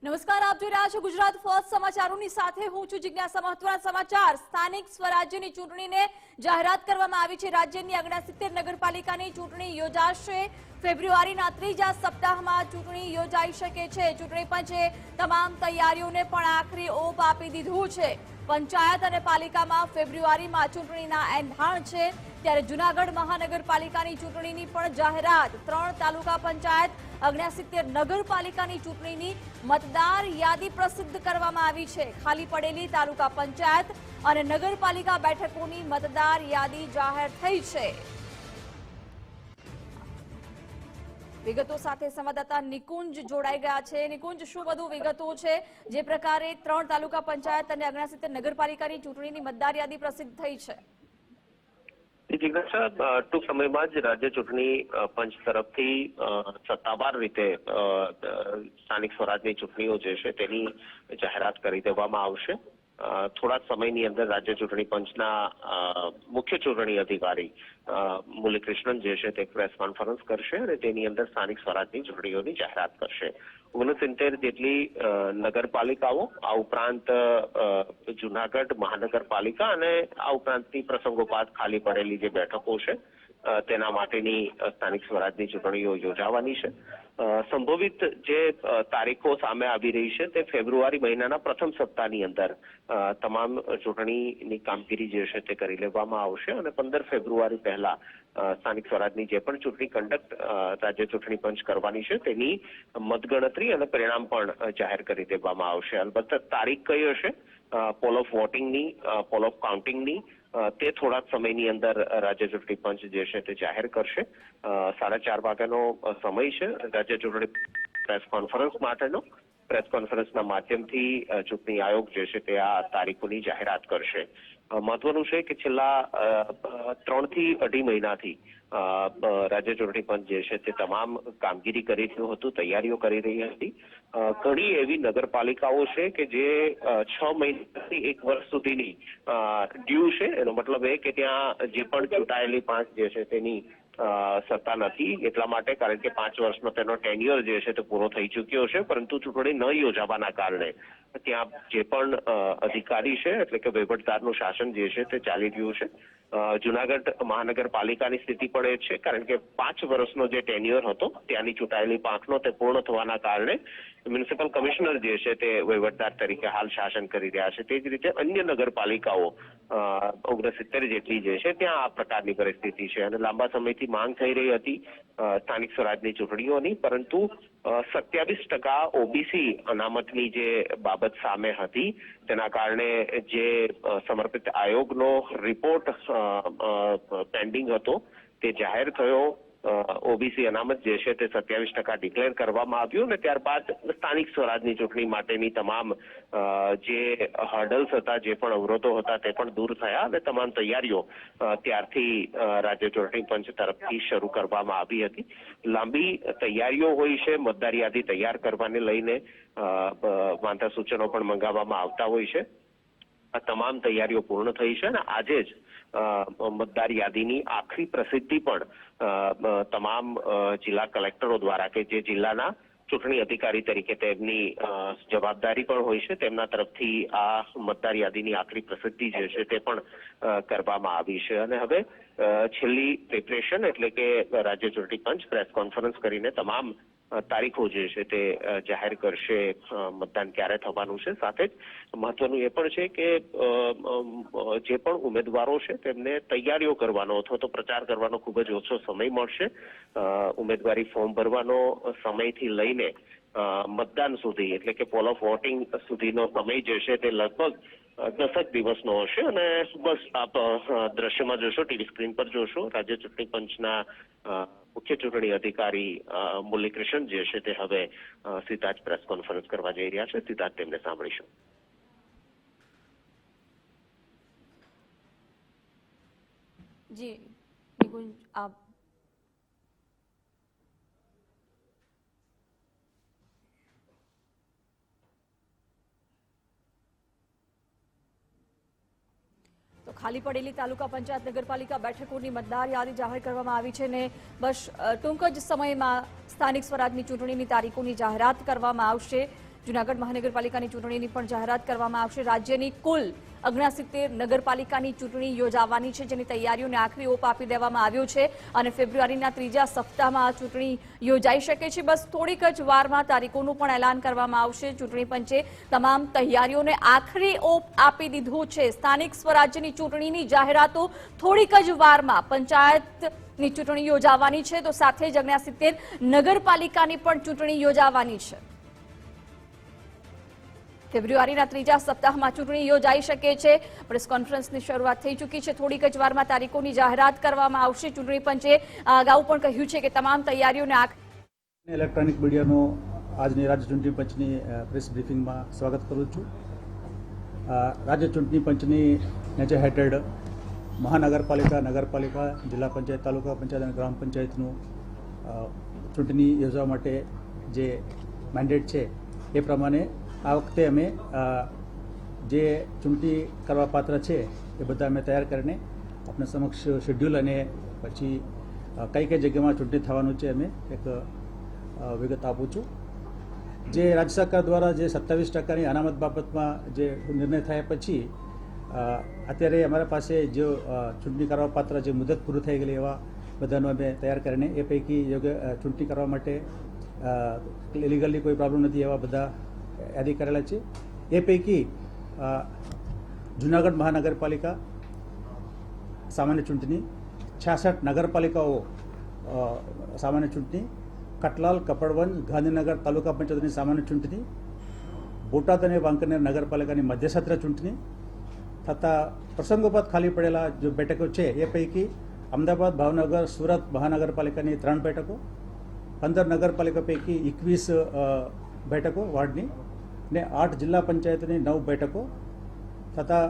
નમસ્કાર, આપ જોઈ રહ્યા છો ગુજરાત ફર્સ્ટ સમાચારોની સાથે હું છું જિજ્ઞાસા। મહત્વના સમાચાર। સ્થાનિક સ્વરાજ્યની ચૂંટણીને જાહેરાત કરવામાં આવી છે। રાજ્યની 69 નગરપાલિકાની ચૂંટણી યોજાશે। ફેબ્રુઆરીના ત્રીજા સપ્તાહમાં ચૂંટણી યોજાઈ શકે છે। ચૂંટણી પંચે તમામ તૈયારીઓને પણ આખરી ઓપ આપી દીધું છે। પંચાયત અને પાલિકામાં ફેબ્રુઆરીમાં ચૂંટણીના એંધાણ છે। ત્યારે જૂનાગઢ મહાનગરપાલિકાની ચૂંટણીની પણ જાહેરાત। 3 તાલુકા પંચાયત 69 નગરપાલિકાની ચૂંટણીની મતદાર યાદી પ્રસિદ્ધ કરવામાં આવી છે। ખાલી પડેલી તાલુકા પંચાયત અને નગરપાલિકા બેઠકોની મતદાર યાદી જાહેર થઈ છે। વિગતો સાથે સંવાદદાતા નિકુંજ જોડાઈ ગયા છે। નિકુંજ, શું વધુ વિગતો છે? જે પ્રકારે 3 તાલુકા પંચાયત અને 69 નગરપાલિકાની ચૂંટણીની મતદાર યાદી પ્રસિદ્ધ થઈ છે। ટૂંક સમયમાં જ રાજ્ય ચૂંટણી પંચ તરફથી સત્તાવાર રીતે સ્થાનિક સ્વરાજની ચૂંટણીઓ જે છે તેની જાહેરાત કરી દેવામાં આવશે। થોડા સમયની અંદર રાજ્ય ચૂંટણી પંચના મુખ્ય ચૂંટણી અધિકારી મુરલીકૃષ્ણન જે છે તે પ્રેસ કોન્ફરન્સ કરશે અને તેની અંદર સ્થાનિક સ્વરાજની ચૂંટણીઓની જાહેરાત કરશે। 69 જેટલી નગરપાલિકાઓ, આ ઉપરાંત જૂનાગઢ મહાનગરપાલિકા અને આ ઉપરાંતની પ્રસંગોપાત ખાલી પડેલી જે બેઠકો છે તેના માટેની સ્થાનિક સ્વરાજની ચૂંટણીઓ યોજાવાની છે। સંભવિત જે તારીખો સામે આવી રહી છે તે ફેબ્રુઆરી મહિનાના પ્રથમ સપ્તાહની અંદર તમામ ચૂંટણીની કામગીરી જે છે તે કરી લેવામાં આવશે અને 15 ફેબ્રુઆરી પહેલા સ્થાનિક સ્વરાજની જે પણ ચૂંટણી કંડક્ટ રાજ્ય ચૂંટણી પંચ કરવાની છે તેની મતગણતરી અને પરિણામ પણ જાહેર કરી દેવામાં આવશે। અલબત્ત તારીખ કઈ હશે પોલ ઓફ વોટિંગની, પોલ ઓફ કાઉન્ટિંગની, તે થોડા સમયની અંદર રાજ્ય ચૂંટણી પંચ જે છે તે જાહેર કરશે। 4:30 વાગ્યાનો સમય છે રાજ્ય ચૂંટણી પ્રેસ કોન્ફરન્સ માટેનો। પ્રેસ કોન્ફરન્સના માધ્યમથી ચૂંટણી આયોગ જે છે તે આ તારીખોની જાહેરાત કરશે। મહત્વનું છે કે છેલ્લા 3 થી 2.5 મહિનાથી રાજ્ય ચૂંટણી પંચ જે છે તે તમામ કામગીરી કરી રહ્યું હતું, તૈયારીઓ કરી રહી હતી। ઘણી એવી નગરપાલિકાઓ છે કે જે 6 મહિનાથી 1 વર્ષ સુધીની ડ્યુ છે। એનો મતલબ એ કે ત્યાં જે પણ ચૂંટાયેલી પાંચ જે છે તેની સત્તા નથી, એટલા માટે કારણ કે 5 વર્ષનો તેનો ટેન્યુઅર જે છે તે પૂરો થઈ ચૂક્યો છે, પરંતુ ચૂંટણી ન યોજાવાના કારણે ત્યાં જે પણ અધિકારી છે એટલે કે વહીવટદારનું શાસન જે છે તે ચાલી રહ્યું છે। જૂનાગઢ મહાનગરપાલિકાની સ્થિતિ પણ એ છે કારણ કે 5 વર્ષનો જે ટેન્યુઅર હતો ત્યાંની ચૂંટાયેલી પાંખનો તે પૂર્ણ થવાના કારણે મ્યુનિસિપલ કમિશનર જે છે તે વહીવટદાર તરીકે હાલ શાસન કરી રહ્યા છે। તે જ રીતે અન્ય નગરપાલિકાઓ 69 જેટલી જે છે ત્યાં આ પ્રકારની પરિસ્થિતિ છે અને લાંબા સમયથી માંગ થઈ રહી હતી સ્થાનિક સ્વરાજની ચૂંટણીઓની, પરંતુ 27% ઓબીસી અનામતની જે બાબત સામે હતી તેના કારણે જે સમર્પિત આયોગનો રિપોર્ટ પેન્ડિંગ હતો તે જાહેર થયો। ઓબીસી અનામત જે છે તે 27% ડિક્લેર કરવામાં આવ્યું અને ત્યારબાદ સ્થાનિક સ્વરાજની ચૂંટણી માટેની તમામ જે હર્ડલ્સ હતા, જે પણ અવરોધો હતા તે પણ દૂર થયા અને તમામ તૈયારીઓ ત્યારથી રાજ્ય ચૂંટણી પંચ તરફથી શરૂ કરવામાં આવી હતી। લાંબી તૈયારીઓ હોય છે, મતદાર યાદી તૈયાર કરવાને લઈને વાંધા સૂચનો પણ મંગાવવામાં આવતા હોય છે। આ તમામ તૈયારીઓ પૂર્ણ થઈ છે અને આજે જ મતદાર યાદીની આખરી પ્રસિદ્ધિ પણ તમામ જિલ્લા કલેક્ટરો દ્વારા કે જે જિલ્લાના ચૂંટણી અધિકારી તરીકે તેમની જવાબદારી પણ હોય છે તેમના તરફથી આ મતદાર યાદીની આખરી પ્રસિદ્ધિ જે છે તે પણ કરવામાં આવી છે અને હવે છેલ્લી પ્રિપરેશન એટલે કે રાજ્ય ચૂંટણી પંચ પ્રેસ કોન્ફરન્સ કરીને તમામ તારીખો જે છે તે જાહેર કરશે, મતદાન ક્યારે થવાનું છે। સાથે જ મહત્વનું એ પણ છે કે જે પણ ઉમેદવારો છે તેમને તૈયારીઓ કરવાનો અથવા તો પ્રચાર કરવાનો ખૂબ જ ઓછો સમય મળશે। ઉમેદવારી ફોર્મ ભરવાનો સમયથી લઈને મતદાન સુધી એટલે કે પોલ ઓફ વોટિંગ સુધીનો સમય જે છે તે લગભગ 10 દિવસનો હશે અને બસ આપ દ્રશ્યમાં જોશો, ટીવી સ્ક્રીન પર જોશો, રાજ્ય ચૂંટણી પંચના મુખ્ય ચૂંટણી અધિકારી મુરલીકૃષ્ણન જે છે તે હવે સીધા જ પ્રેસ કોન્ફરન્સ કરવા જઈ રહ્યા છે। સીધા જ તેમને સાંભળીશું। જી નિકુંજ, આપ તો ખાલી પડેલી તાલુકા પંચાયત નગરપાલિકા બેઠકોની મતદાર યાદી જાહેર કરવામાં આવી છે ને બસ ટૂંક જ સમયમાં સ્થાનિક સ્વરાજની ચૂંટણીની તારીખોની જાહેરાત કરવામાં આવશે। જૂનાગઢ મહાનગરપાલિકાની ચૂંટણીની પણ જાહેરાત કરવામાં આવશે. રાજ્યની કુલ 69 નગરપાલિકાની ચૂંટણી યોજાવાની છે, જેની તૈયારીઓને આખરી ઓપ આપી દેવામાં આવ્યો છે અને ફેબ્રુઆરીના ત્રીજા સપ્તાહમાં આ ચૂંટણી યોજાઈ શકે છે. બસ થોડીક જ વારમાં તારીખોનું પણ એલાન કરવામાં આવશે. ચૂંટણી પંચે તમામ તૈયારીઓને આખરી ઓપ આપી દીધો છે. સ્થાનિક સ્વરાજ્યની ચૂંટણીની જાહેરાતો થોડીક જ વારમાં પંચાયતની ચૂંટણી યોજાવાની છે, તો સાથે જ 69 નગરપાલિકાની પણ ચૂંટણી યોજાવાની છે. ફેબ્રુઆરીના ત્રીજા સપ્તાહમાં ચૂંટણી યોજાઈ શકે છે. પ્રેસ કોન્ફરન્સની શરૂઆત થઈ ચૂકી છે. થોડીક જ વારમાં તારીખોની જાહેરાત કરવામાં આવશે. ચૂંટણી પંચે અગાઉ પણ કહ્યું છે કે તમામ તૈયારીઓને ઇલેક્ટ્રોનિક મીડિયાનો આજની રાજ્ય ચૂંટણી પંચની પ્રેસ બ્રીફિંગમાં સ્વાગત કરું છું. રાજ્ય ચૂંટણી પંચની નેચર હેઠળ મહાનગરપાલિકા, નગરપાલિકા, જિલ્લા પંચાયત, તાલુકા પંચાયત અને ગ્રામ પંચાયતનું ચૂંટણી યોજવા માટે જે મેન્ડેટ છે એ પ્રમાણે આ વખતે અમે જે ચૂંટણી કરવા પાત્ર છે એ બધા અમે તૈયાર કરીને આપણા સમક્ષ શેડ્યુલ અને પછી કઈ કઈ જગ્યામાં ચૂંટણી થવાનું છે અમે એક વિગત આપું છું. જે રાજ્ય સરકાર દ્વારા જે 27% અનામત બાબતમાં જે નિર્ણય થયા પછી અત્યારે અમારા પાસે જે ચૂંટણી કરવા પાત્ર જે મુદત પૂરું થઈ ગયેલી એવા બધાનું અમે તૈયાર કરીને એ પૈકી યોગ્ય ચૂંટણી કરવા માટે લીગલી કોઈ પ્રોબ્લેમ નથી એવા બધા યાદી કરેલા છે. એ પૈકી જૂનાગઢ મહાનગરપાલિકા સામાન્ય ચૂંટણી, 66 નગરપાલિકાઓ સામાન્ય ચૂંટણી, કટલાલ, કપડવંજ, ગાંધીનગર તાલુકા પંચાયતની સામાન્ય ચૂંટણી, બોટાદ અને વાંકાનેર નગરપાલિકાની મધ્યસત્ર ચૂંટણી તથા પ્રસંગોપાત ખાલી પડેલા જે બેઠકો છે એ પૈકી અમદાવાદ, ભાવનગર, સુરત મહાનગરપાલિકાની 3 બેઠકો, 15 નગરપાલિકા પૈકી 21 બેઠકો વાર્ડની ને 8 જિલ્લા પંચાયતની 9 બેઠકો તથા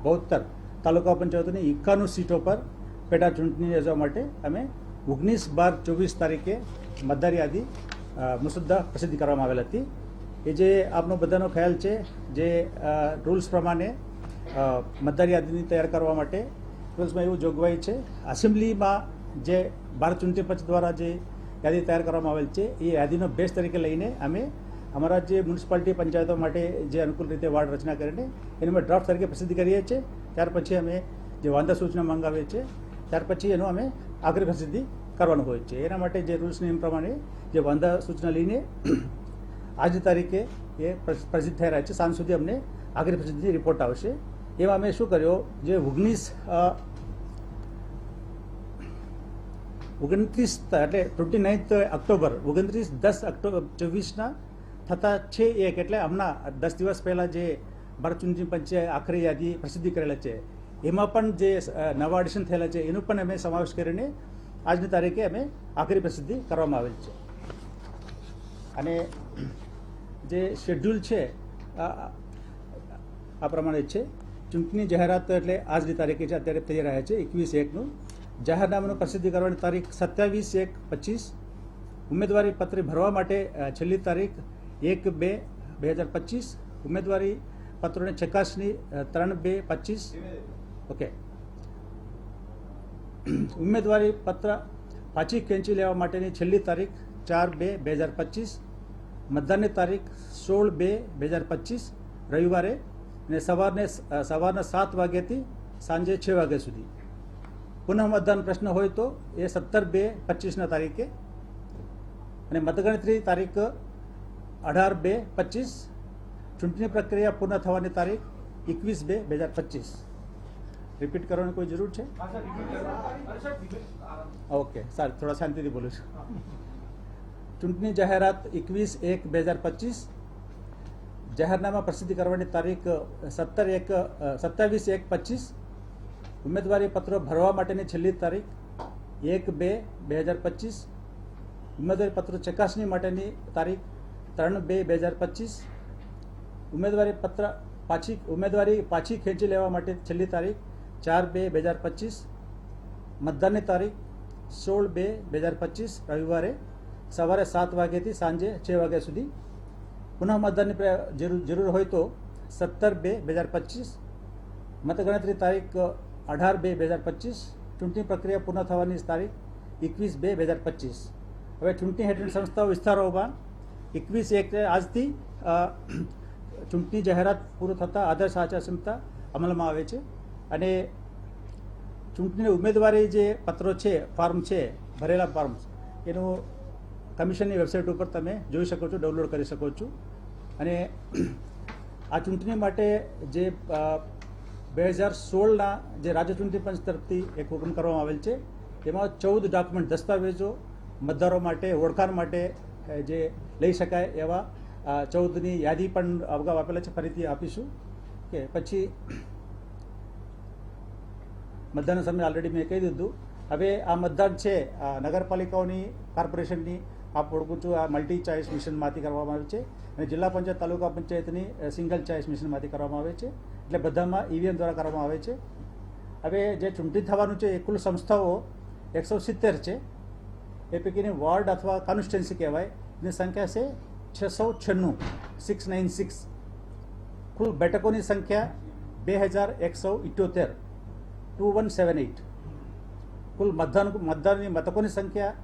72 તાલુકા પંચાયતની 51 સીટો પર પેટા ચૂંટણી યોજવા માટે અમે 19/12/24 તારીખે મતદાર યાદી મુસદ્દા પ્રસિદ્ધ કરવામાં આવેલ હતી. એ જે આપનો બધાનો ખ્યાલ છે, જે રૂલ્સ પ્રમાણે મતદાર યાદીની તૈયાર કરવા માટે રૂલ્સમાં એવું જોગવાઈ છે, એસેમ્બલીમાં જે ભારત ચૂંટણી પંચ દ્વારા જે યાદી તૈયાર કરવામાં આવેલ છે એ યાદીનો બેઝ તરીકે લઈને અમે અમારા જે મ્યુનિસિપાલિટી પંચાયતો માટે જે અનુકૂળ રીતે વાર્ડ રચના કરીને એનું અમે ડ્રાફ્ટ તરીકે પ્રસિદ્ધ કરીએ છીએ. ત્યાર પછી અમે જે વાંધા સૂચના મંગાવીએ છીએ, ત્યાર પછી એનું અમે આખરી પ્રસિદ્ધિ કરવાનું હોય છે. એના માટે જે રૂલ્સ નિયમ પ્રમાણે જે વાંધા સૂચના લઈને આજની તારીખે એ પ્રસિદ્ધ થઈ રહ્યા છે. સાંજ સુધી અમને આખરી પ્રસિદ્ધિ રિપોર્ટ આવશે. એમાં અમે શું કર્યો, જે 29 એટલે 29 ઓક્ટોબર 29/10/24 થતા 6/1 એટલે હમણાં 10 દિવસ પહેલાં જે ભારત ચૂંટણી પંચે આખરી યાદી પ્રસિદ્ધિ કરેલા છે એમાં પણ જે નવા એડિશન થયેલા છે એનું પણ અમે સમાવેશ કરીને આજની તારીખે અમે આખરી પ્રસિદ્ધિ કરવામાં આવેલ છે. અને જે શેડ્યુલ છે આ પ્રમાણે છે. ચૂંટણી જાહેરાત એટલે આજની તારીખે છે, અત્યારે થઈ રહ્યા છે 21/1નું. જાહેરનામાનું પ્રસિદ્ધિ કરવાની તારીખ 27/1/25. ઉમેદવારી પત્ર ભરવા માટે છેલ્લી તારીખ 1/2/2025. ઉમેદવારી પત્રોની ચકાસણી 3/2/25. ઓકે. ઉમેદવારી પત્ર પાછી ખેંચી લેવા માટેની છેલ્લી તારીખ 4/2/2025. મતદાનની તારીખ 16/2/2025 રવિવારે અને સવારના 7 વાગ્યાથી સાંજે 6 વાગ્યા સુધી. પુનઃ મતદાન પ્રશ્ન હોય તો એ 17/2/25 તારીખે અને મતગણતરી તારીખ 18/2/25. ચૂંટણી પ્રક્રિયા પૂર્ણ થવાની તારીખ 21/2/2025. રિપીટ કરવાની કોઈ જરૂર છે? ઓકે, સારું, થોડા શાંતિથી બોલું છું. ચૂંટણી જાહેરાત 21/1/2025. જાહેરનામા પ્રસિદ્ધ કરવાની તારીખ 27/1/25. ઉમેદવારી પત્રો ભરવા માટેની છેલ્લી તારીખ 1/2/2025. ઉમેદવારી પત્રો ચકાસણી માટેની તારીખ 3/2/2025. ઉમેદવારી પાછી ખેંચી લેવા માટે છેલ્લી તારીખ 4/2/2025. મતદાનની તારીખ 16/2/2025 રવિવારે સવારે 7 વાગ્યાથી સાંજે 6 વાગ્યા સુધી. પુનઃ મતદાનની જરૂર હોય તો 17/2/2025. મતગણતરી તારીખ 18/2/2025. ચૂંટણી પ્રક્રિયા પૂર્ણ થવાની તારીખ 21/2/2025. હવે ચૂંટણી હેઠળ સંસ્થાઓ વિસ્તારોમાં 21/1 આજથી ચૂંટણી જાહેરાત પૂરો થતાં આદર્શ આચારસંહિતા અમલમાં આવે છે અને ચૂંટણીની ઉમેદવારી જે પત્રો છે, ફોર્મ છે, ભરેલા ફોર્મ એનું કમિશનની વેબસાઇટ ઉપર તમે જોઈ શકો છો, ડાઉનલોડ કરી શકો છો. અને આ ચૂંટણી માટે જે 2016ના જે રાજ્ય ચૂંટણી પંચ તરફથી એક હુકમ કરવામાં આવેલ છે, એમાં 14 ડોક્યુમેન્ટ, દસ્તાવેજો મતદારો માટે ઓળખાણ માટે જે લઈ શકાય એવા 14ની યાદી પણ અગાઉ આપેલા છે, ફરીથી આપીશું. કે પછી મતદાનના સમયે ઓલરેડી મેં કહી દીધું. હવે આ મતદાન છે નગરપાલિકાઓની, કોર્પોરેશનની આપ ઓળખું છું, આ મલ્ટી ચોઇસ મિશનમાંથી કરવામાં આવે છે અને જિલ્લા પંચાયત, તાલુકા પંચાયતની સિંગલ ચોઇસ મિશનમાંથી કરવામાં આવે છે. એટલે બધામાં ઈવીએમ દ્વારા કરવામાં આવે છે. હવે જે ચૂંટણી થવાનું છે એ કુલ સંસ્થાઓ 170 છે. એ પૈકીની વોર્ડ અથવા કોન્સ્ટિટ્યુન્સી કહેવાય, એની સંખ્યા છે 696. કુલ બેઠકોની સંખ્યા 2178, 2178. કુલ મતદાનની મતકોની સંખ્યા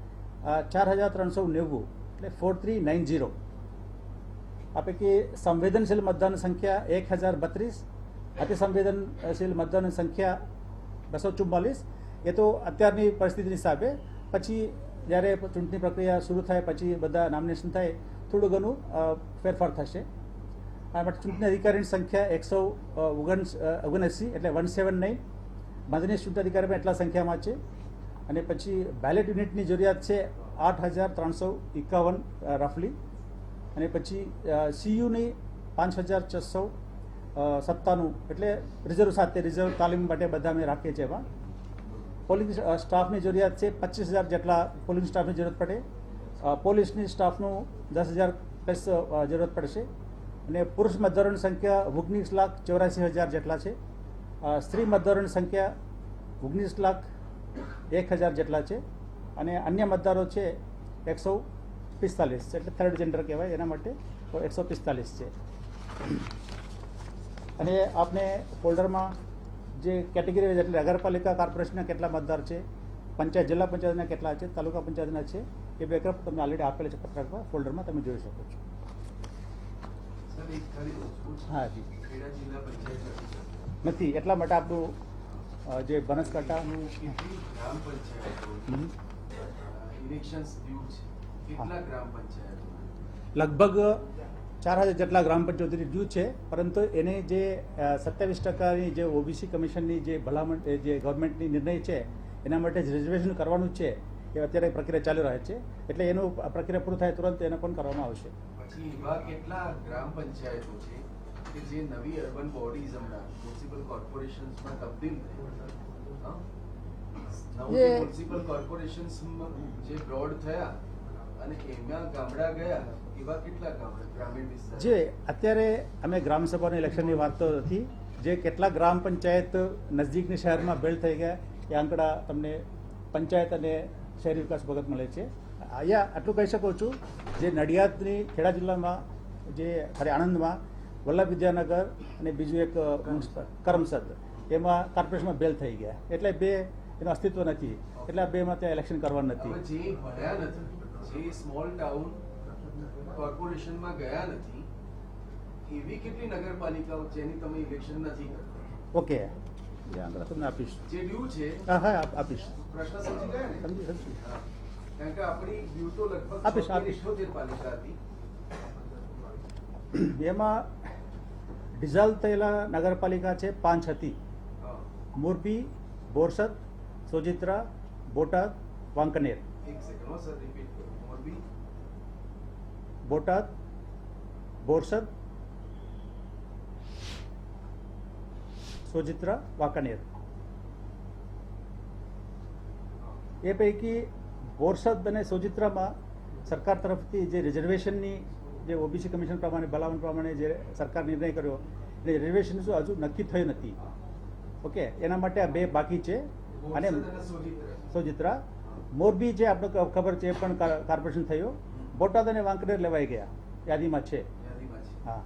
4390, એટલે 4390. આ પૈકી સંવેદનશીલ મતદાનની સંખ્યા 1032, અતિ સંવેદનશીલ મતદાનની સંખ્યા 244. એ તો અત્યારની પરિસ્થિતિની હિસાબે, પછી જ્યારે ચૂંટણી પ્રક્રિયા શરૂ થાય પછી બધા નોમિનેશન થાય થોડું ઘણું ફેરફાર થશે. આ માટે ચૂંટણી અધિકારીની સંખ્યા 179, એટલે 179. મદદનીશ ચૂંટણી અધિકારી પણ એટલા સંખ્યામાં છે. અને પછી બેલેટ યુનિટની જરૂરિયાત છે 8351 રફલી. અને પછી સીયુની 5697, એટલે રિઝર્વ સાથે, રિઝર્વ તાલીમ માટે બધા અમે રાખીએ છીએ. એમાં પોલિંગ સ્ટાફની જરૂરિયાત છે 25000 જેટલા પોલિંગ સ્ટાફની જરૂરત પડે. પોલીસની સ્ટાફનું 10000 પ્લસ જરૂરત પડશે. અને પુરુષ મતદારોની સંખ્યા 19,84,000 જેટલા છે. સ્ત્રી મતદારોની સંખ્યા 19,01,000 જેટલા છે. અને અન્ય મતદારો છે 145, એટલે થર્ડ જેન્ડર કહેવાય, એના માટે 145 છે. અને આપને ફોલ્ડરમાં જે કેટેગરી, એટલે નગરપાલિકા, કોર્પોરેશનના કેટલા મતદાર છે, પંચાયત, જિલ્લા પંચાયતના કેટલા છે, તાલુકા પંચાયતના છે, એ બેકઅપ તમને ઓલરેડી આપેલ છે પત્રકમાં, ફોલ્ડરમાં તમે જોઈ શકો છો. હા જી, નથી એટલા માટે આપણું જે બનાસકાંઠાનું ગ્રામ પંચાયતો ઇલેક્શન્સ ડ્યુ છે, કેટલા ગ્રામ પંચાયતો? લગભગ 4000 જેટલા ગ્રામ પંચાયતોની ડ્યુ છે. પરંતુ એને જે 27% જે ઓબીસી કમિશનની જે ભલામણ, જે ગવર્મેન્ટની નિર્ણય છે, એના માટે જ રિઝર્વેશન કરવાનું છે, એ અત્યારે પ્રક્રિયા ચાલી રહી છે. એટલે એનું પ્રક્રિયા પૂરું થાય તુરંત એને પણ કરવામાં આવશે. પછી એવા કેટલા ગ્રામ પંચાયતો છે કે જે નવી અર્બન બોડીઝ હમણાં મ્યુનિસિપલ કોર્પોરેશન્સમાં તબદીલ થઈ, મ્યુનિસિપલ કોર્પોરેશન્સ જે બ્રોડ થયા અને એમાં ગામડા ગયા, એવા કેટલા ગ્રામીણ વિસ્તાર? જે અત્યારે અમે ગ્રામસભાના ઇલેક્શનની વાત તો નથી, જે કેટલા ગ્રામ પંચાયત નજદીકની શહેરમાં બિલ્ડ થઈ ગયા એ આંકડા તમને પંચાયત અને શહેરી વિકાસ ભગત મળે છે. અહીંયા આટલું કહી શકું છું, જે નડિયાદની ખેડા જિલ્લામાં, જે આણંદમાં વલ્લભ વિદ્યાનગર અને બીજું એક કરમસદ, એમાં કોર્પોરેશનમાં બેલ થઈ ગયા. એટલે બે એનું અસ્તિત્વ નથી, એટલે આ બેમાં ત્યાં ઇલેક્શન કરવાનું નથી. જે ભણ્યા નથી, જે સ્મોલ ટાઉન કોર્પોરેશનમાં ગયા નથી, એવી કેટલી નગરપાલિકાઓ જેની તમે ઇલેક્શન નથી કરતા? ઓકે, એ આંકડા તમને આપીશ. જે ડ્યુ છે, હા આપીશ. પ્રશ્ન સમજી ગયા ને? સમજી. હા. કારણ કે આપણી ડ્યુ તો લગભગ આપીશ. 78 પાલિકા હતી. એમાં ડિઝોલ્વ થયેલા નગરપાલિકા છે 5 હતી: હા. મોરબી, બોરસદ, સોજિત્રા, બોટાદ, વાંકનેર. એક સેકન્ડ સર, રિપીટ કરો. મોરબી, બોટાદ, બોરસદ, સોજિત્રા, વાંકાનેર. એ પૈકી બોરસદ અને સોજિત્રામાં સરકાર તરફથી જે રિઝર્વેશનની, જે ઓબીસી કમિશન પ્રમાણે, ભલામણ પ્રમાણે જે સરકાર નિર્ણય કર્યો, એટલે રિઝર્વેશન શું હજુ નક્કી થયું નથી. ઓકે, એના માટે આ બે બાકી છે. અને સોજિત્રા, મોરબી જે આપણે ખબર છે એ પણ કોર્પોરેશન થયો. બોટાદ અને વાંકનેર લેવાઈ ગયા, યાદીમાં છે. હા,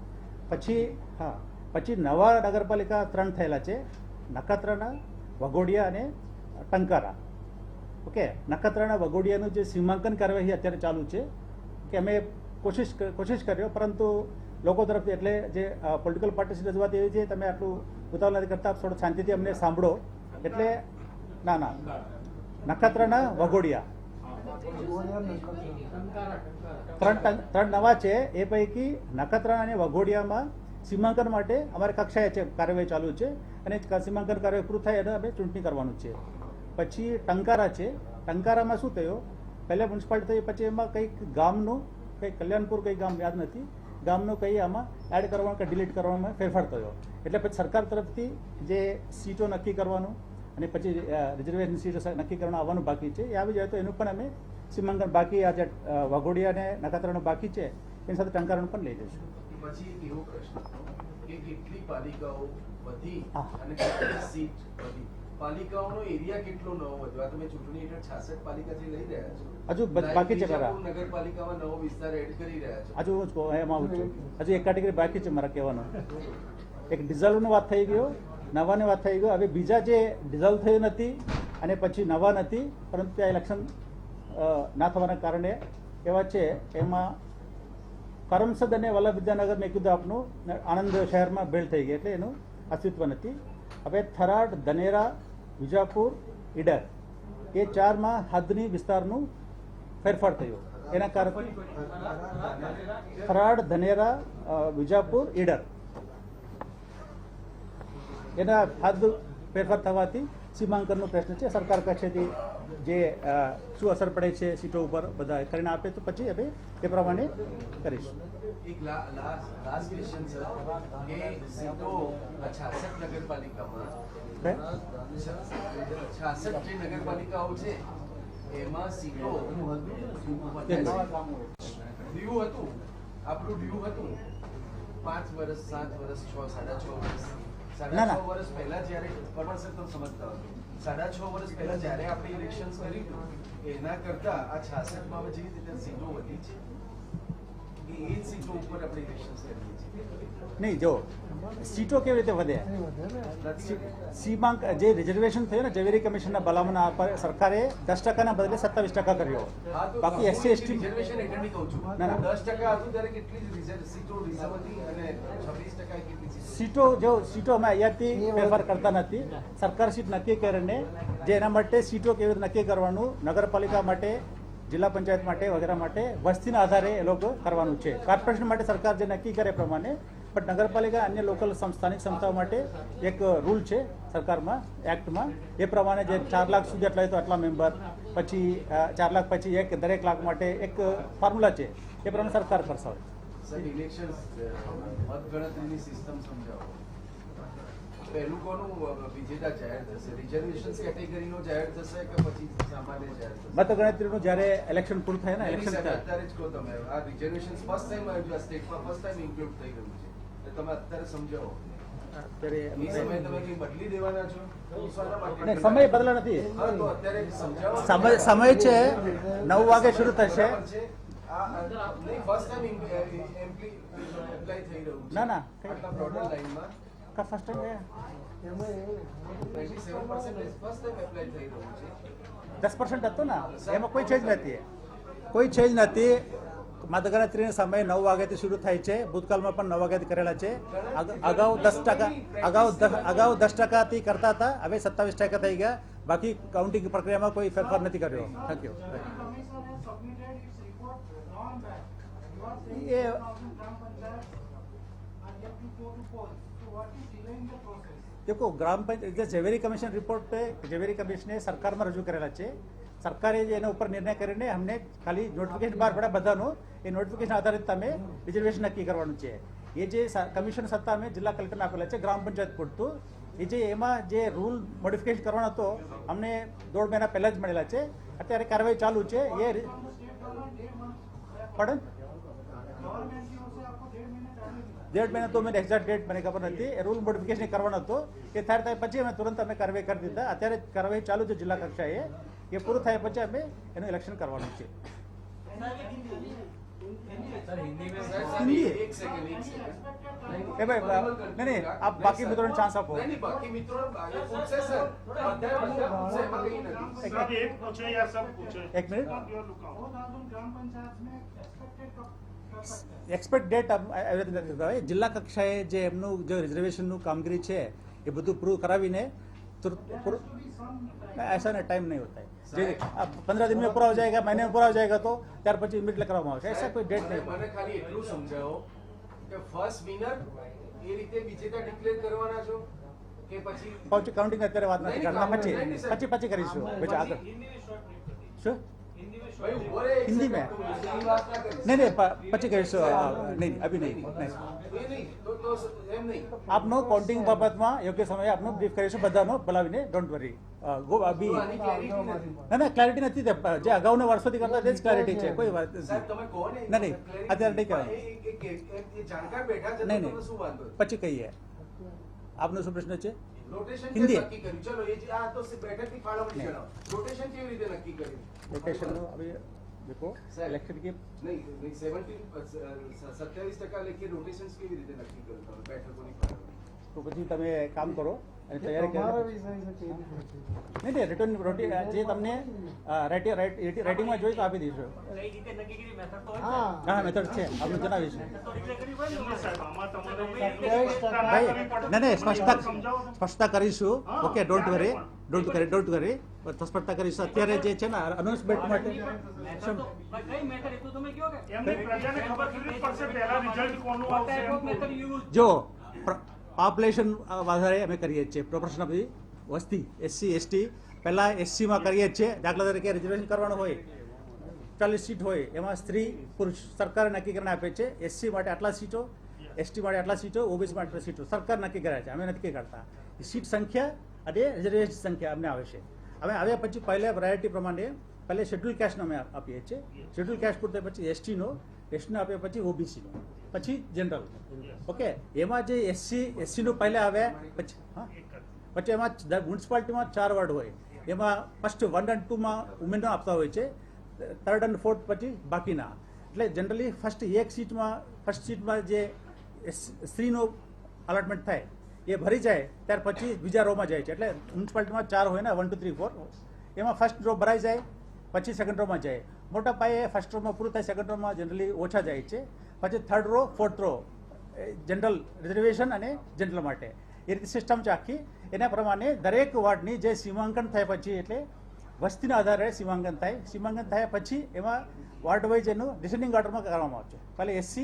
પછી નવા નગરપાલિકા 3 થયેલા છે: નખત્રાણા, વઘોડિયા અને ટંકારા. ઓકે, નખત્રાણા વઘોડિયાનું જે સીમાંકન કાર્યવાહી અત્યારે ચાલુ છે, કે અમે કોશિશ કર્યો, પરંતુ લોકો તરફથી એટલે જે પોલિટિકલ પાર્ટીની રજૂઆત એવી છે, તમે આટલું ઉતાવળ નથી કરતા, થોડું શાંતિથી અમને સાંભળો. એટલે ના નખત્રાના વઘોડિયા ત્રણ નવા છે. એ પૈકી નખત્રાણા અને વઘોડિયામાં સીમાંકન માટે અમારી કક્ષાએ છે, કાર્યવાહી ચાલુ છે, અને સીમાંકન કાર્યવાહી પૂરું થાય એને અમે ચૂંટણી કરવાનું છે. પછી ટંકારા છે. ટંકારામાં શું થયું, પહેલા મ્યુનિસિપાલિટી થઈ, પછી એમાં કંઈક ગામનું કંઈક કલ્યાણપુર કંઈ ગામ યાદ નથી, ગામનું કંઈ આમાં એડ કરવાનું કે ડિલીટ કરવામાં ફેરફાર થયો. એટલે પછી સરકાર તરફથી જે સીટો નક્કી કરવાનું અને પછી રિઝર્વેશન સીટો નક્કી કરવાનું આવવાનું બાકી છે. એ આવી જાય તો એનું પણ અમે સીમાંકન બાકી, આજે વઘોડિયા અને નખત્રાણાનું બાકી છે, એની સાથે ટંકારાનું પણ લઈ જઈશું. પછી એવો પ્રશ્ન કે કેટલી પાલિકાઓ વધી અને કેટલી સીટ વધી, પાલિકાઓનો એરિયા કેટલો નવો વધ્યો? તમે ચૂંટણી હેઠળ 66 પાલિકાથી લઈ રહ્યા છો, હજુ બાકી છે ખરા, નગરપાલિકામાં નવો વિસ્તાર એડ કરી રહ્યા છો. હજુ હું એમ આવું છું, હજુ એક કેટેગરી બાકી છે મારા કહેવાનું. એક ડિઝલની વાત થઈ ગયો, નવાની વાત થઈ ગયો. હવે બીજા જે ડિઝલ થયું નથી અને પછી નવા નથી, પરંતુ ત્યાં ઇલેક્શન ના થવાના કારણે એવા છે, એમાં કરમસદ અને વલ્લભ વિદ્યાનગર મેં કીધું આપનું આણંદ શહેરમાં ભેળ થઈ ગઈ, એટલે એનું અસ્તિત્વ નથી. હવે થરાદ, ધનેરા, વિજાપુર, ઈડર એ ચારમાં હદની વિસ્તારનું ફેરફાર થયું. એના કારણે થરાદ, ધનેરા, વિજાપુર, ઈડર એના હદ ફેરફાર થવાથી સીમાંકનનો પ્રશ્ન છે. સરકાર કક્ષેથી જે શું અસર પડે છે સીટો ઉપર બધા કરીને આપે તો પછી હવે એ પ્રમાણે કરીશું. એક લાસ્ટ ક્વેશ્ચન સર, કે સીટો 66 નગરપાલિકામાં 66 જે નગરપાલિકાઓ છે એમાં સીટો ડ્યુ હતું, આપણું ડ્યુ હતું 5 વર્ષ, 7 વર્ષ, 6, 6.5 વર્ષ, 6.5 વર્ષ પહેલા જયારે પરમાનસર તો સમજતા હતો, 6.5 વર્ષ પહેલા જયારે આપણે ઇલેક્શન કર્યું એના કરતા આ 66 માં જે રીતે સીટો વધી છે એ જ સીટો ઉપર આપણે ઇલેક્શન કરીએ છીએ. નહીં, જો સીટો કેવી રીતે વધે, સીમાંક જે રિઝર્વેશન થયું ને ઝવેરી કમિશનના ભલામણના પર સરકારે 10%ના બદલે 27% કર્યો. બાકી એસસી એસટી રિઝર્વેશન હેઠળની કહું છું, 10% હતું ત્યારે કેટલી સીટો રિઝર્વ હતી અને 26% કેટલી સીટો અમે અહીંયાથી ફેરફાર કરતા નથી. સરકાર સીટ નક્કી કરીને જે એના માટે સીટો કેવી રીતે નક્કી કરવાનું, નગરપાલિકા માટે, જિલ્લા પંચાયત માટે વગેરે માટે વસ્તીના આધારે એ લોકો કરવાનું છે. કોર્પોરેશન માટે સરકાર જે નક્કી કરે પ્રમાણે, પણ નગરપાલિકા અન્ય લોકલ સ્થાનિક સંસ્થાઓ માટે એક રૂલ છે સરકારમાં, એક્ટમાં, એ પ્રમાણે જે 4 લાખ સુધી એટલા હોય તો આટલા મેમ્બર, પછી 4 લાખ પછી એક દરેક લાખ માટે એક ફોર્મ્યુલા છે, એ પ્રમાણે સરકાર કરશે. સર, ઇલેક્શન મતગણતરીની સિસ્ટમ સમજાવો. પહેલું કોનું વિજેતા જાહેર થશે? રિઝર્વેશન કેટેગરીનો જાહેર થશે કે પછી સામાન્ય જાહેર થશે? મતગણતરીનું જ્યારે ઇલેક્શન પૂરું થાય ને, ઇલેક્શન અત્યારે જ કહો તમે, આ રિઝર્વેશન ફર્સ્ટ ટાઈમ આવ્યું છે સ્ટેટમાં, ફર્સ્ટ ટાઈમ ઇન્ક્લુડ થઈ રહ્યું છે, એટલે તમે અત્યારે સમજાવો. અત્યારે એ સમય તમે કઈ બદલી દેવાના છો? સમય બદલા નથી. હા, તો અત્યારે સમજાવો. સમય છે 9 વાગે શરૂ થશે. ફર્સ્ટ ટાઈમ એપ્લાય થઈ રહ્યું છે. ના આટલા બ્રોડર લાઈનમાં first time 27% first time apply થઈ રહ્યું છે. 10% હતો ને, એમાં કોઈ ચેન્જ નથી, કોઈ ચેન્જ નથી. મતગણતરીનો સમય 9 વાગ્યાથી શરૂ થાય છે. ભૂતકાળમાં પણ 9 વાગ્યાથી કરેલા છે. અગાઉ 10%થી કરતા હતા, હવે 27% થઈ ગયા. બાકી કાઉન્ટિંગ પ્રક્રિયામાં કોઈ ફેરફાર નથી કર્યો. Thank you. એ देखो ग्राम पंचायत ઝવેરી કમિશન રિપોર્ટ ઝવેરી કમિશને સરકારમાં રજૂ કરેલા છે. સરકારે જે એના ઉપર નિર્ણય કરીને અમને ખાલી નોટિફિકેશન બહાર પડ્યા બધાનો, એ નોટિફિકેશન આધારિત તમે રિઝર્વેશન નક્કી કરવાનું છે. એ જે કમિશન સત્તા અમે જિલ્લા કલેક્ટરને આપેલા છે ગ્રામ પંચાયત પૂરતું, એ જે એમાં જે રૂલ મોડિફિકેશન કરવાનો હતો અમને 1.5 મહિના પહેલા જ મળેલા છે. અત્યારે કાર્યવાહી ચાલુ છે. એ પણ 1.5 મહિના તો મને એક્ઝેક્ટ ડેટ મને ખબર નથી. એ રૂલ મોડિફિકેશન કરવાનો હતો, એ થાય પછી અમે તુરંત અમે કાર્યવાહી કરી દીધા. અત્યારે કાર્યવાહી ચાલુ છે જિલ્લા કક્ષાએ. એ પૂરું થાય પછી અમે એનું ઇલેક્શન કરવાનું છે. हिंदी एक सेकंड ए भाई नहीं आप बाकी मित्रों ने चांस आपको नहीं बाकी मित्रों आगे पूछे सर બધા પૂછે એમાં કઈ નથી एक पूछे या सब पूछे एक मिनट ग्राम पंचायत में एक्सपेक्टेड એક્સપેક્ટ ડેટ આવી રીતે નથી કરતા હોય. જિલ્લા કક્ષાએ જે એમનું જે રિઝર્વેશનનું કામગીરી છે એ બધું પ્રૂવ કરાવીને ऐसा ना टाइम नहीं होता है. જે 15 दिन में पूरा हो जाएगा, महीने में पूरा हो जाएगा तो ત્યાર પછી ઇમિડિયેટ કરવામાં આવશે. ऐसा कोई डेट नहीं. મને ખાલી એટલું સમજાવો કે ફર્સ્ટ વિનર એ રીતે વિજેતા ડિક્લેર કરવાના છો કે પછી પછી કાઉન્ટિંગ અત્યારે વાત નથી કરતા, પછી કરીશું. પછી આગળ શું ભાઈ ઉભો રહે, એક हिंदी में સેકન્ડ, તું એ વાત ના કરીશ. नहीं પછી કરીશું. નહીં અભી નહીં. એ નહીં તો એમ નહીં. આપનો કાઉન્ટિંગ બાબતમાં યોગ્ય સમયે આપનો બ્રીફ કરીશું બધાનો બોલાવીને. Don't worry. ગો અભી તો આની clarity નથી. ના ક્લેરિટી નથી. જે અગાઉના વર્ષોથી કરતા તે જ ક્લેરિટી છે. કોઈ વાત સાહેબ તમે કહો ને નહીં, અત્યારે નહીં કહેવાય. એ જાણકાર બેઠા છે તો નહીં તમે શું વાંધો છે? પછી કહીએ. આપનો શું પ્રશ્ન છે? રોટેશન હિન્દી. કેવી નક્કી કર્યું? ચલો એ જે આ તો બેઠકની ફાળવણી જણાવો. રોટેશન કેવી રીતે નક્કી કર્યું? लोकेशन अभी देखो इलेक्शन की નહીં 27% લેખે રોટેશન્સ કેવી રીતે નક્કી કર્યું તમે બેઠકોની ફાળવણી? તો પછી તમે કામ કરો અને તૈયારી કરો. નહીં રિટર્ન જે તમને રાઇટિંગમાં જોઈ તો આપી દઈશું. હા મેથડ છે, આપણે જણાવીશું. ભાઈ નહીં સ્પષ્ટતા કરીશું. Okay don't worry. સ્પષ્ટતા કરીશું. અત્યારે જે છે ને અનાઉન્સમેન્ટ માટે જો પોપ્યુલેશન વધારે અમે કરીએ છીએ. પ્રોપોર્શન ઓફ વસ્તી SC ST પહેલાં SCમાં કરીએ જ છીએ. દાખલા તરીકે રિઝર્વેશન કરવાનું હોય 40 સીટ હોય એમાં સ્ત્રી પુરુષ સરકારે નક્કી કરીને આપે છે. SC માટે આટલા સીટો, ST માટે આટલા સીટો, OBC માટે આટલા સીટો સરકાર નક્કી કરે છે. અમે નક્કી કરતા. સીટ સંખ્યા અને રિઝર્વેશન સંખ્યા અમને આવે છે. અમે આવ્યા પછી પહેલા પ્રાયોરિટી પ્રમાણે પહેલે શેડ્યુલ કાસ્ટનો અમે આપીએ છીએ. શેડ્યુલ કાસ્ટ પૂરતા પછી STનો આપ્યા પછી OBCનો, પછી જનરલ. ઓકે એમાં જે SCનું પહેલા આવ્યા પછી એમાં મ્યુનિસિપાલિટીમાં 4 વોર્ડ હોય એમાં ફર્સ્ટ 1 અને 2માં વુમેનનો આપતા હોય છે, 3rd અને 4th પછી બાકીના. એટલે જનરલી ફર્સ્ટ સીટમાં જે સ્ત્રીનો અલોટમેન્ટ થાય એ ભરી જાય ત્યાર પછી બીજા રોમાં જાય છે. એટલે મ્યુનિસિપાલિટીમાં 4 હોય ને 1 2 3 4 એમાં ફર્સ્ટ રો ભરાઈ જાય પછી સેકન્ડ રોમાં જાય. મોટા પાયે ફર્સ્ટ રોમાં પૂરું થાય, સેકન્ડ રોમાં જનરલી ઓછા જાય છે. પછી 3rd row 4th row general reservation અને જનરલ માટે એ રીતે સિસ્ટમ છે આખી. એના પ્રમાણે દરેક વોર્ડની જે સીમાંકન થાય પછી એટલે વસ્તીના આધારે સીમાંકન થાય. સીમાંકન થયા પછી એમાં વોર્ડ વાઇઝ એનું ડિસેન્ડિંગ ઓર્ડરમાં કરવામાં આવશે. પહેલે SC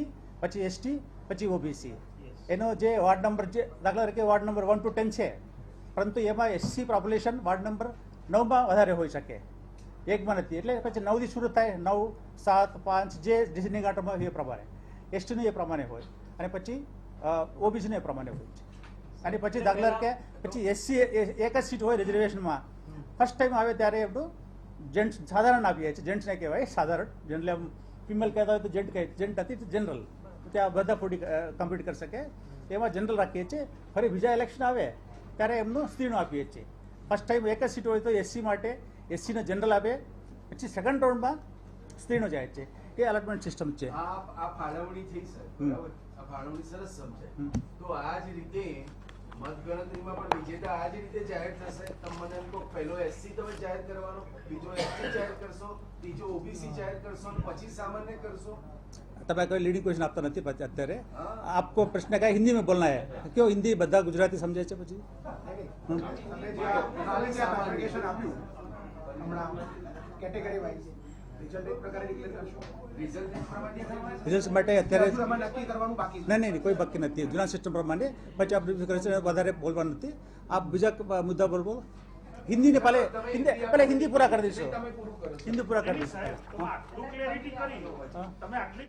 પછી ST પછી OBC. એનો જે વોર્ડ નંબર જે દાખલા તરીકે વોર્ડ નંબર 1 to 10 છે, પરંતુ એમાં SC પોપ્યુલેશન વોર્ડ નંબર 9માં વધારે હોઈ શકે, 1માં નથી. એટલે પછી 9થી શરૂ થાય, 9 7 5 જે ડિસેન્ડિંગ ઓર્ડરમાં એ પ્રમાણે STનું એ પ્રમાણે હોય અને પછી OBCનું એ પ્રમાણે હોય છે. અને પછી દાખલા તરીકે પછી SC એક જ સીટ હોય રિઝર્વેશનમાં. ફર્સ્ટ ટાઈમ આવે ત્યારે એમનું જેન્ટ્સ સાધારણ આપીએ છીએ. જેન્ટ્સને કહેવાય સાધારણ. જનરલી આમ ફિમેલ કહેતા હોય તો જેન્ટ કહે, જેન્ટ નથી તો જનરલ. ત્યાં બધા કમ્પ્લીટ કરી શકે એમાં જનરલ રાખીએ છીએ. ફરી બીજા ઇલેક્શન આવે ત્યારે એમનું સ્ત્રીનું આપીએ છીએ. ફર્સ્ટ ટાઈમ એક જ સીટ હોય તો SC માટે SCનો જનરલ આપે, પછી સેકન્ડ રાઉન્ડમાં સ્ત્રીનો જાય છે. એ અલોટમેન્ટ સિસ્ટમ છે. આ ફાળવણી થઈ સર, બરાબર? આ ફાળવણી સરસ સમજાય. તો આ જ રીતે મતગણતરીમાં પણ વિજેતા આ જ રીતે જાહેર થશે. તમે મને એમ કહો પહેલો SC તમે જાહેર કરવાનો, બીજો ST જાહેર કરશો, ત્રીજો OBC જાહેર કરશો અને પછી સામાન્ય કરશો. તમે કોઈ લીડિંગ ક્વેશ્ચન આપતા નથી અત્યારે. આપકો પ્રશ્ન કયા હિન્દી में बोलना है? क्यों हिंदी બધા ગુજરાતી સમજે છે પછી? કેટેગરી વાઇઝ રિઝલ્ટ એક પ્રકારે ડિક્લેર કરશો. રિઝલ્ટ માટે અત્યારે નક્કી કરવાનું બાકી છે. નહીં કોઈ બાકી નથી. જૂના સિસ્ટમ પ્રમાણે પછી આપણે વધારે બોલવાનું નથી. આપ બીજા મુદ્દા પર બોલો. हिंदी ने पहले हिंदी पूरा कर दीजिए. તમે પૂરું કરો. हिंदी पूरा कर दीजिए. આટલું ક્લેરિટી કરી તમે આટલી